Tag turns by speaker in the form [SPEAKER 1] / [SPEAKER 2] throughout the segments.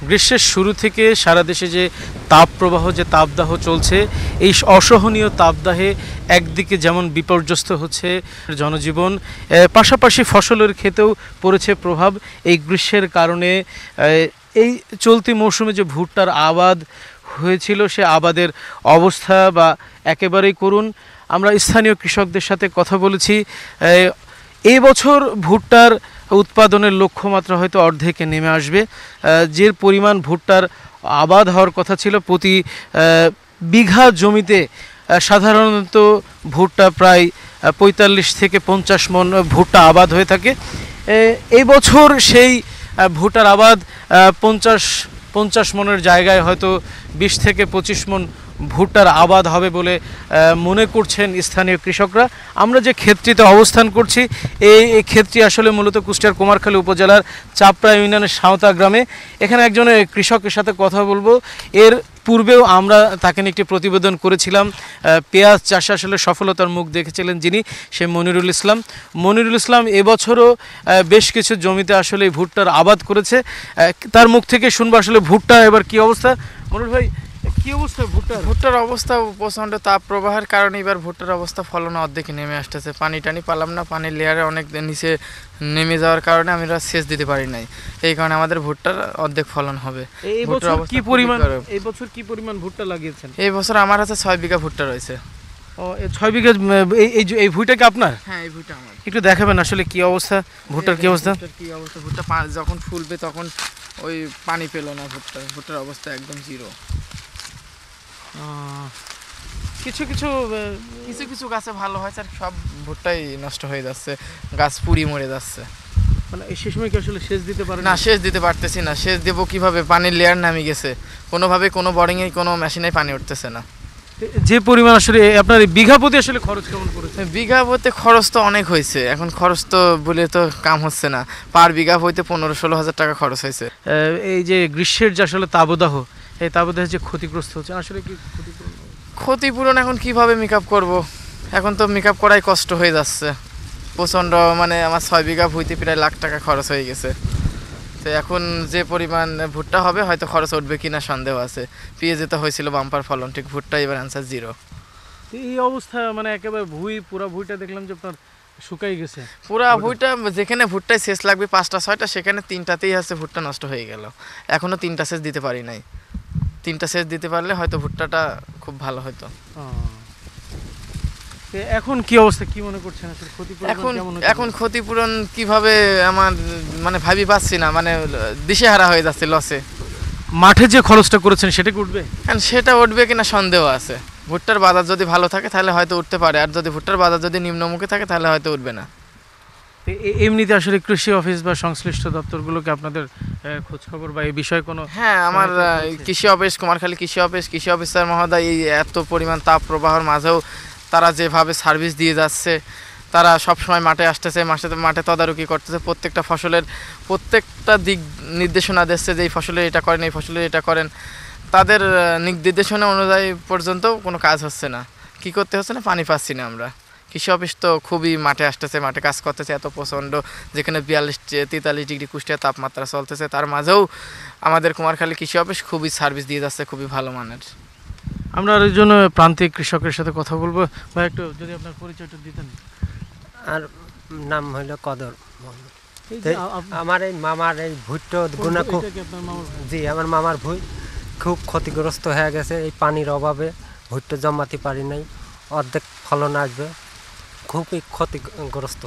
[SPEAKER 1] গ্রীষ্মের শুরু থেকে সারা দেশে যে তাপপ্রবাহ যে তাপদাহ চলছে, এই অসহনীয় তাপদাহে একদিকে যেমন বিপর্যস্ত হচ্ছে জনজীবন, পাশাপাশি ফসলের ক্ষেতেও পড়েছে প্রভাব। এই গ্রীষ্মের কারণে এই চলতি মৌসুমে যে ভুট্টার আবাদ হয়েছিল সে আবাদের অবস্থা বা একেবারেই করুণ। আমরা স্থানীয় কৃষকদের সাথে কথা বলেছি। এই বছর ভুট্টার উৎপাদনের লক্ষ্যমাত্রা হয়তো অর্ধেকে নেমে আসবে। যে পরিমাণ ভুট্টার আবাদ হওয়ার কথা ছিল, প্রতি বিঘা জমিতে সাধারণত ভুট্টা প্রায় ৪৫ থেকে ৫০ মণ ভুট্টা আবাদ হয়ে থাকে। এই বছর সেই ভুট্টার আবাদ ৫০ মণের জায়গায় হয়তো ২০ থেকে ২৫ মণ ভুট্টার আবাদ হবে বলে মনে করছেন স্থানীয় কৃষকরা। আমরা যে ক্ষেত্রটিতে অবস্থান করছি, এই ক্ষেত্রটি আসলে মূলত কুষ্টিয়ার কুমারখালী উপজেলার চাপড়া ইউনিয়নের সাঁওতা গ্রামে। এখানে একজন কৃষকের সাথে কথা বলবো। এর পূর্বেও আমরা তাকে নিয়ে একটি প্রতিবেদন করেছিলাম। পেঁয়াজ চাষে আসলে সফলতার মুখ দেখেছিলেন যিনি, সে মনিরুল ইসলাম। মনিরুল ইসলাম এবছরও বেশ কিছু জমিতে আসলে ভুট্টার আবাদ করেছে। তার মুখ থেকে শুনবো আসলে ভুট্টা এবার কি অবস্থা। মনিরুল ভাই, কি অবস্থা
[SPEAKER 2] ভুট্টার অবস্থা? প্রচণ্ড তাপ প্রবাহের কারণে এবার ভুট্টার অবস্থা ফলন অর্ধেকে নেমে আসতেছে। পানি টানি পালাম না, পানির লেয়ারে অনেক নিচে নেমে যাওয়ার কারণে আমরা সেচ দিতে পারি নাই। এই কারণে আমাদের ভুট্টার অর্ধেক ফলন হবে।
[SPEAKER 1] এই বছর কি পরিমাণ ভুট্টা লাগিয়েছেন?
[SPEAKER 2] এই বছর আমার কাছে ৬ বিঘা ভুট্টা রয়েছে।
[SPEAKER 1] ও, ৬ বিঘা। এই ভুট্টা কি আপনার?
[SPEAKER 2] হ্যাঁ, এই ভুট্টা আমার।
[SPEAKER 1] একটু দেখাবেন আসলে কি অবস্থা ভুট্টার? কি অবস্থা?
[SPEAKER 2] ভুট্টা যখন ফুলবে তখন ওই পানি পেল না। ভুট্টার অবস্থা একদম জিরো।
[SPEAKER 1] কিছু কিছু
[SPEAKER 2] কিছু গাছে ভালো হয়েছে, আর সব ভুট্টাই নষ্ট হয়ে যাচ্ছে, গাছ পুড়ি মরে যাচ্ছে।
[SPEAKER 1] মানে সে সময় কি আসলে সেচ দিতে পারেন?
[SPEAKER 2] না, সেচ দিতে পারতেছি না। সেচ দেবো কিভাবে? পানির লেয়ার নামে গেছে, কোনোভাবে কোনো বোরিংয়ে কোনো মেশিনে পানি উঠতেছে না।
[SPEAKER 1] যে পরিমাণ আসলে আপনার বিঘা প্রতি আসলে খরচ কেমন পড়েছে?
[SPEAKER 2] বিঘা প্রতি খরচ তো অনেক হয়েছে। এখন খরচ তো বলে তো কাম হচ্ছে না। পার বিঘা হইতে ১৫-১৬ হাজার টাকা খরচ হয়েছে।
[SPEAKER 1] এই যে গ্রীষ্মের যে আসলে তাপদাহ, এই তাপদাহে যে ক্ষতিগ্রস্ত হচ্ছে, আসলে কি
[SPEAKER 2] ক্ষতিপূরণ এখন কিভাবে মেকআপ করব? এখন তো মেকআপ করাই কষ্ট হয়ে যাচ্ছে প্রচণ্ড। মানে আমার ৬ বিঘা ভুঁইতে প্রায় লাখ টাকা খরচ হয়ে গেছে। তো এখন যে পরিমাণ ভুট্টা হবে হয়তো খরচ উঠবে কিনা সন্দেহ আছে। পেঁয়াজে তো হয়েছিল বাম্পার ফলন, ঠিক ভুট্টা এবার অ্যান্সার জিরো।
[SPEAKER 1] এই অবস্থা মানে একেবারে পুরা ভুঁইটা দেখলাম যে আপনার শুকাই গেছে।
[SPEAKER 2] পুরা ভুঁইটা, যেখানে ভুট্টায় সেচ লাগবে ৫টা ৬টা, সেখানে ৩টাতেই আছে ভুট্টা নষ্ট হয়ে গেল। এখনও 3টা সেচ দিতে পারি নাই। 3টা সেচ দিতে পারলে হয়তো ভুট্টাটা খুব ভালো হতো।
[SPEAKER 1] এখন কি অবস্থা, কি মনে করছেন আসলে ক্ষতিপূরণ কেমন?
[SPEAKER 2] এখন ক্ষতিপূরণ কিভাবে আমার মানে ভাবি পাচ্ছি না, মানে দিশেহারা হয়ে যাচ্ছে লসে।
[SPEAKER 1] মাঠে যে খরচটা করেছেন সেটা কি উঠবে?
[SPEAKER 2] সেটা উঠবে কিনা সন্দেহ আছে। ভুট্টার বাজার যদি ভালো থাকে তাহলে হয়তো উঠতে পারে, আর যদি ভুট্টার বাজার যদি নিম্নমুখী থাকে তাহলে হয়তো উঠবে না।
[SPEAKER 1] এমনিতে আসলে কৃষি অফিস বা সংশ্লিষ্ট দপ্তরগুলোকে আপনাদের খোঁজ খবর বা এই বিষয়ে কোনো?
[SPEAKER 2] হ্যাঁ, আমার কৃষি অফিস, কুমারখালী কৃষি অফিসার মহোদয় এই এত পরিমাণ তাপ প্রবাহের মাঝেও তারা যেভাবে সার্ভিস দিয়ে যাচ্ছে, তারা সবসময় মাঠে আসতেছে, মাঠে তদারকি করতেছে, প্রত্যেকটা ফসলের প্রত্যেকটা দিক নির্দেশনা দিচ্ছে যে এই ফসলে এটা করেন, এই ফসলে এটা করেন। তাদের নির্দেশনা অনুযায়ী পর্যন্ত কোনো কাজ হচ্ছে না। কি করতে হচ্ছে না? পানি পাচ্ছি না আমরা। কৃষি অফিস তো খুবই মাঠে আসতেছে, মাঠে কাজ করতেছে, এত প্রচণ্ড, যেখানে ৪২-৪৩ ডিগ্রি কুষ্টিয়া তাপমাত্রা চলতেছে, তার মাঝেও আমাদের কুমারখালী কৃষি অফিস খুবই সার্ভিস দিয়ে যাচ্ছে, খুবই ভালো মানের।
[SPEAKER 1] আমরা আর একজন প্রান্তিক কৃষকের সাথে কথা বলবো। ভাই, একটু যদি আপনার পরিচয়টা দিতেন।
[SPEAKER 3] আর নাম হইল কদর। আমার এই মামার এই ভুট্টো গুণা খুব, জি আমার মামার ভুঁই খুব ক্ষতিগ্রস্ত হয়ে গেছে। এই পানির অভাবে ভুট্টো জমাতে পারি নাই, অর্ধেক ফলন আসবে, খুবই ক্ষতিগ্রস্ত।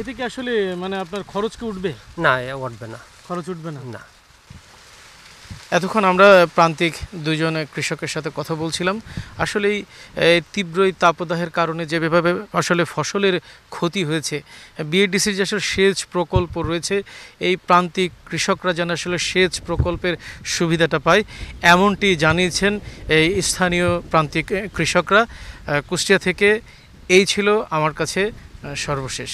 [SPEAKER 1] এতে কি আসলে মানে আপনার খরচ কি উঠবে?
[SPEAKER 3] না, উঠবে না,
[SPEAKER 1] খরচ উঠবে না।
[SPEAKER 3] না।
[SPEAKER 1] এতক্ষণ আমরা প্রান্তিক দুজন কৃষকের সাথে কথা বলছিলাম। আসলেই তীব্র এই তাপদাহের কারণে যেভাবে আসলে ফসলের ক্ষতি হয়েছে, বিএডিসির যে আসলে সেচ প্রকল্প রয়েছে, এই প্রান্তিক কৃষকরা যেন আসলে সেচ প্রকল্পের সুবিধাটা পায়, এমনটি জানিয়েছেন এই স্থানীয় প্রান্তিক কৃষকরা। কুষ্টিয়া থেকে এই ছিল আমার কাছে সর্বশেষ।